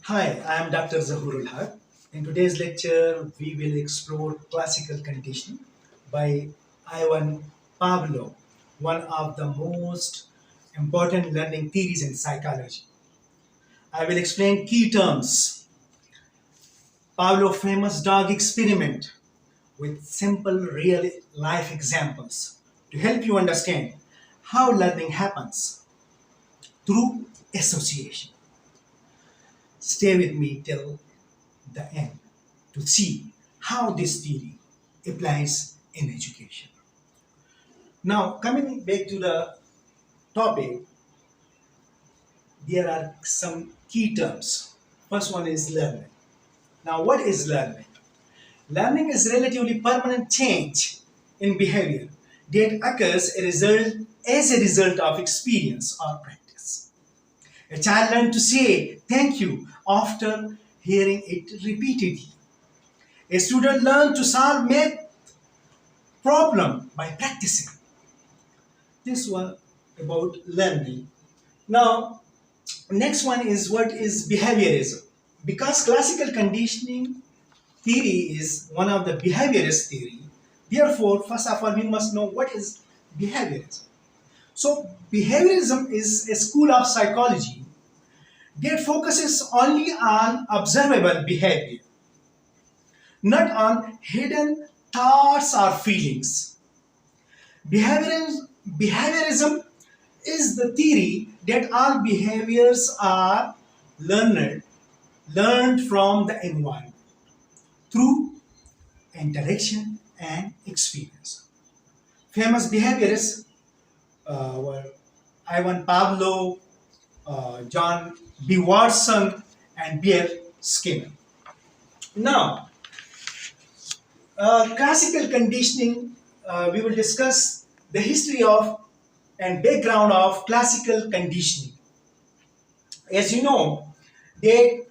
Hi, I am Dr. Zahurul Haq. In today's lecture, we will explore classical conditioning by Ivan Pavlov, one of the most important learning theories in psychology. I will explain key terms, Pavlov's famous dog experiment with simple real life examples to help you understand how learning happens through association. Stay with me till the end to see how this theory applies in education. Now, coming back to the topic, there are some key terms. First one is learning. Now, what is learning? Learning is relatively permanent change in behavior that occurs as a result of experience or practice. A child learns to say thank you after hearing it repeatedly. A student learns to solve math problem by practicing. This one about learning. Now, next one is what is behaviorism. Because classical conditioning theory is one of the behaviorist theory, therefore, first of all, we must know what is behaviorism. So, behaviorism is a school of psychology that focuses only on observable behavior, not on hidden thoughts or feelings. Behaviorism is the theory that all behaviors are learned from the environment through interaction and experience. Famous behaviorists were Ivan Pavlov, John B. Watson, and Bear Skinner. Now, classical conditioning, we will discuss the history of and background of classical conditioning. As you know, that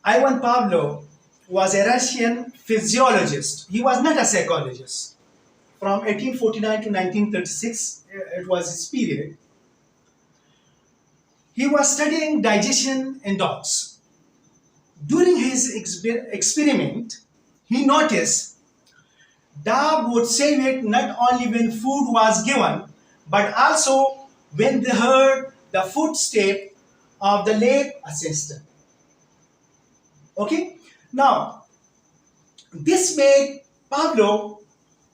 Ivan Pavlov was a Russian physiologist. He was not a psychologist. From 1849 to 1936, it was his period. He was studying digestion in dogs. During his experiment, he noticed dog would save it not only when food was given, but also when they heard the footstep of the lab assistant. Okay? Now, this made Pavlov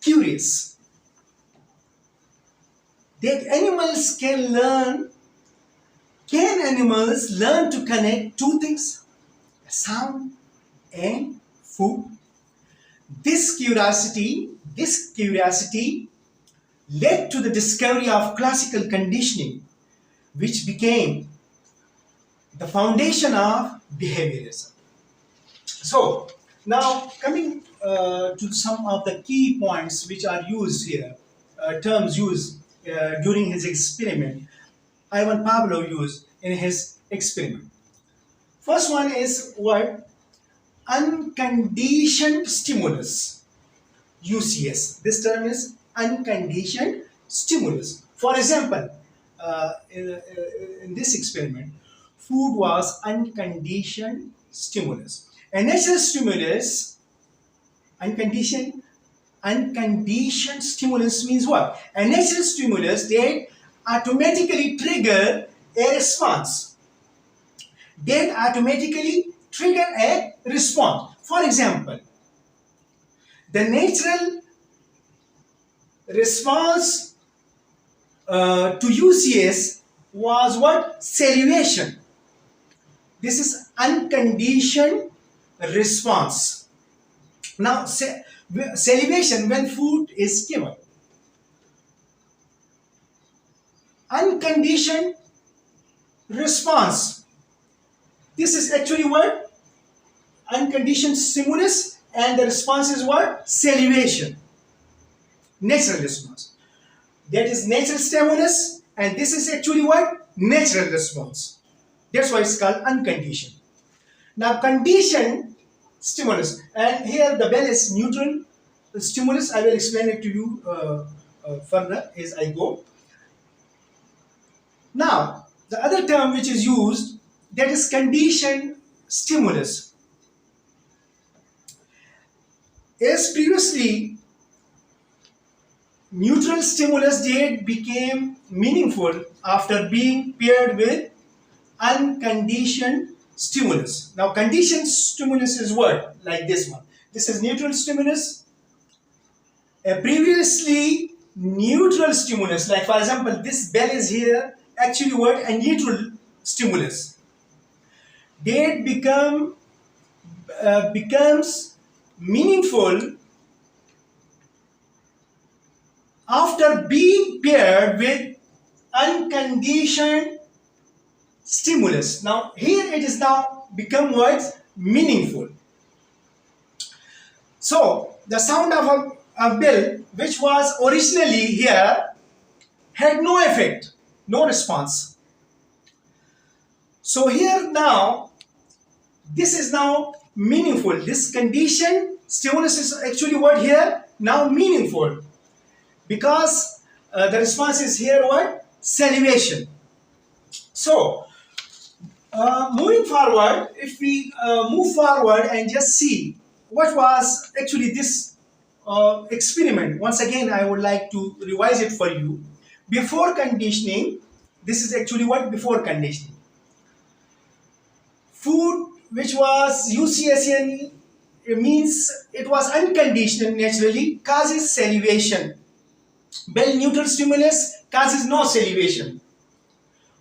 curious that can animals learn to connect two things, sound and food? This curiosity led to the discovery of classical conditioning, which became the foundation of behaviorism. So, now coming to some of the key points which are used here, terms used during his experiment, Ivan Pavlov used in his experiment. First one is what? Unconditioned stimulus. UCS. This term is unconditioned stimulus. For example, in this experiment, food was unconditioned stimulus. A natural stimulus, unconditioned stimulus means what? A natural stimulus that automatically trigger a response. For example, the natural response to UCS was what? Salivation. This is unconditioned response. Now, salivation when food is given. Unconditioned response. This is actually what? Unconditioned stimulus, and the response is what? Salivation. Natural response. That is natural stimulus, and this is actually what? Natural response. That's why it's called unconditioned. Now, conditioned stimulus, and here the bell is neutral stimulus. I will explain it to you further as I go. Now, the other term which is used, that is conditioned stimulus. As previously, neutral stimulus date became meaningful after being paired with unconditioned stimulus. Now, conditioned stimulus is what? Like this one. This is neutral stimulus. A previously neutral stimulus, like for example, this bell is here, actually what? A neutral stimulus. Date becomes meaningful after being paired with unconditioned stimulus. Now here it is now become what? Meaningful. So the sound of a bell which was originally here had no effect, no response. So here now, this is now meaningful. This condition stimulus is actually what here? Now meaningful. Because the response is here what? Salivation. So, moving forward, if we move forward and just see what was actually this experiment. Once again, I would like to revise it for you. Before conditioning, this is actually what? Before conditioning. Food which was UCSN, it means it was unconditional naturally, causes salivation. Bell neutral stimulus causes no salivation.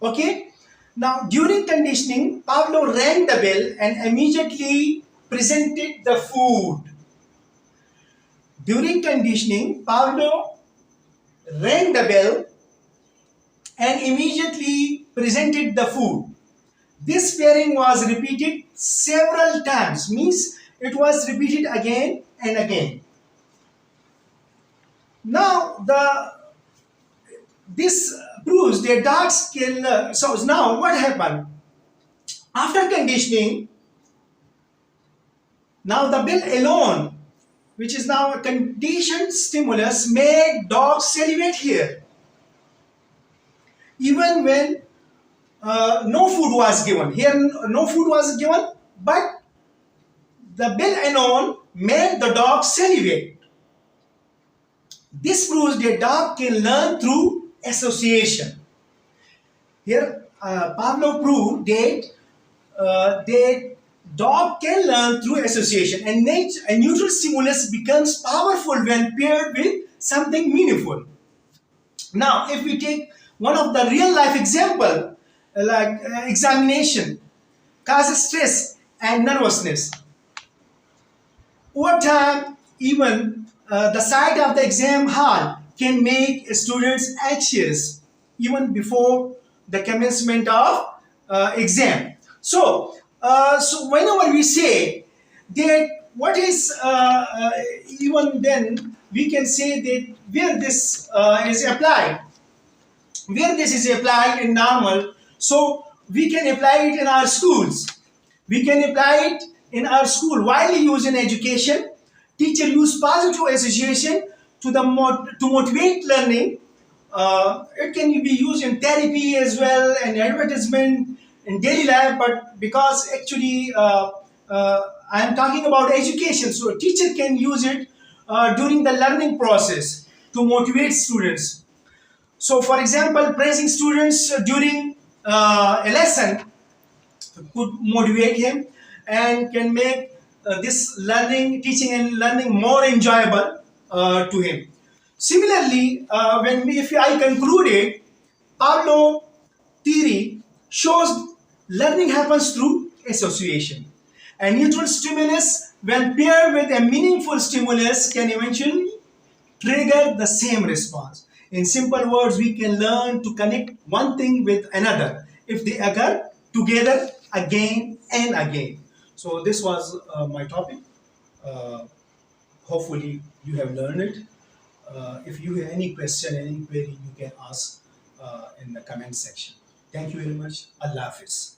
Okay. Now during conditioning, Pavlov rang the bell and immediately presented the food. During conditioning, Pavlov rang the bell and immediately presented the food. This pairing was repeated several times, means it was repeated again and again. Now this proves that dogs can. So now what happened? After conditioning, now the bell alone, which is now a conditioned stimulus, made dogs salivate here. Even when no food was given. Here no food was given, but the bell alone made the dog salivate. This proves that dog can learn through association. Here Pavlov proved that dog can learn through association, and a neutral stimulus becomes powerful when paired with something meaningful. Now if we take one of the real life example, like examination causes stress and nervousness. Over time, even the sight of the exam hall can make students anxious even before the commencement of exam. So whenever we say that what is even then we can say that where this is applied, in normal, so we can apply it in our schools. We can apply it in our school. Widely used in education, teacher use positive association to motivate learning. It can be used in therapy as well, and advertisement in daily life. But because actually I am talking about education, so a teacher can use it during the learning process to motivate students. So, for example, praising students during a lesson could motivate him and can make this teaching and learning more enjoyable to him. Similarly, if I concluded, Pavlov theory shows learning happens through association. A neutral stimulus, when paired with a meaningful stimulus, can eventually trigger the same response. In simple words, we can learn to connect one thing with another if they occur together again and again. So this was my topic. Hopefully you have learned it. If you have any question, any query, you can ask in the comment section. Thank you very much. Allah Hafiz.